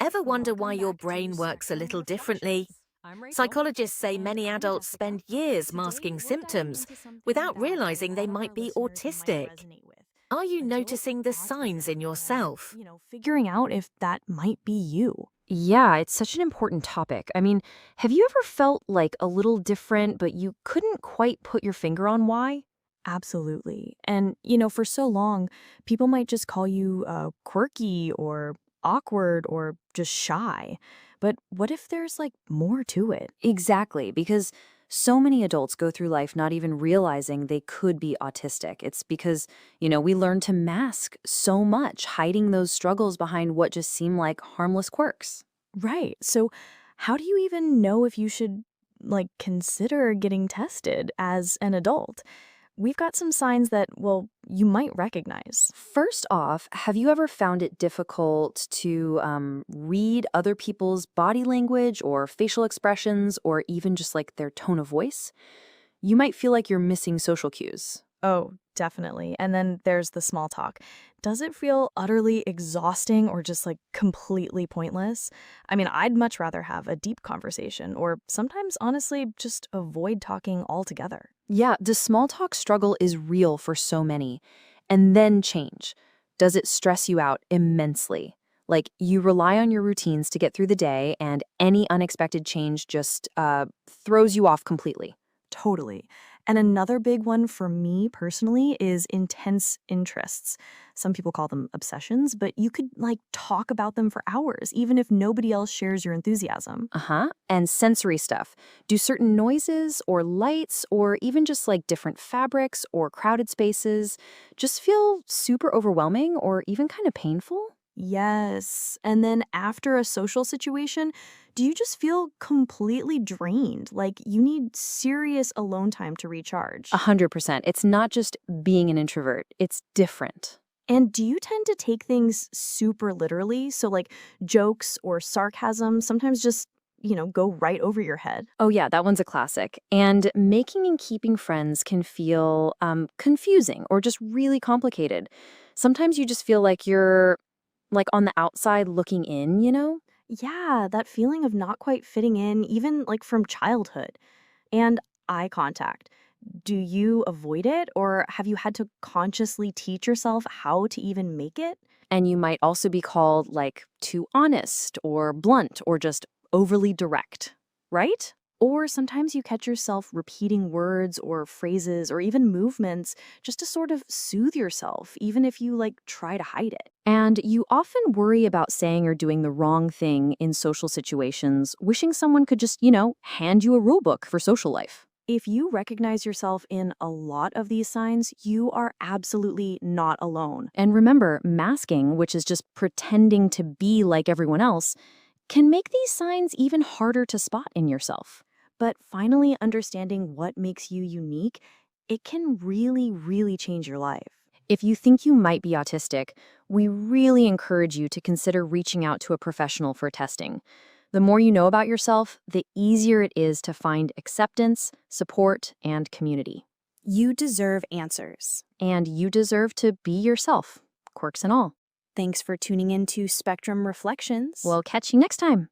Ever wonder why your brain works a little differently? Psychologists say many adults spend years masking symptoms without realizing they might be autistic. Are you noticing the signs in yourself? Figuring out if that might be you. Yeah, it's such an important topic. I mean, have you ever felt like a little different, but you couldn't quite put your finger on why? Absolutely. And, for so long, people might just call you quirky or awkward or just shy. But what if there's like more to it? Exactly, because so many adults go through life not even realizing they could be autistic. It's because, we learn to mask so much, hiding those struggles behind what just seem like harmless quirks. Right. So, how do you even know if you should consider getting tested as an adult? We've got some signs that, well, you might recognize. First off, have you ever found it difficult to read other people's body language or facial expressions or even just like their tone of voice? You might feel like you're missing social cues. Oh, definitely. And then there's the small talk. Does it feel utterly exhausting or just completely pointless? I mean, I'd much rather have a deep conversation or sometimes, honestly, just avoid talking altogether. Yeah, the small talk struggle is real for so many. And then change. Does it stress you out immensely? Like you rely on your routines to get through the day, and any unexpected change just throws you off completely. Totally. And another big one for me personally is intense interests. Some people call them obsessions, but you could talk about them for hours, even if nobody else shares your enthusiasm. Uh-huh. And sensory stuff. Do certain noises or lights or even just like different fabrics or crowded spaces just feel super overwhelming or even kind of painful? Yes. And then after a social situation, do you just feel completely drained? Like you need serious alone time to recharge? 100%. It's not just being an introvert. It's different. And do you tend to take things super literally? So, jokes or sarcasm sometimes just, go right over your head? Oh, yeah, that one's a classic. And making and keeping friends can feel confusing or just really complicated. Sometimes you just feel like you're like on the outside looking in? Yeah, that feeling of not quite fitting in, even from childhood. And eye contact. Do you avoid it, or have you had to consciously teach yourself how to even make it? And you might also be called like too honest or blunt or just overly direct, right? Or sometimes you catch yourself repeating words or phrases or even movements just to sort of soothe yourself, even if you try to hide it. And you often worry about saying or doing the wrong thing in social situations, wishing someone could just, hand you a rule book for social life. If you recognize yourself in a lot of these signs, you are absolutely not alone. And remember, masking, which is just pretending to be like everyone else, can make these signs even harder to spot in yourself. But finally understanding what makes you unique, it can really, really change your life. If you think you might be autistic, we really encourage you to consider reaching out to a professional for testing. The more you know about yourself, the easier it is to find acceptance, support, and community. You deserve answers. And you deserve to be yourself, quirks and all. Thanks for tuning in to Spectrum Reflections. We'll catch you next time.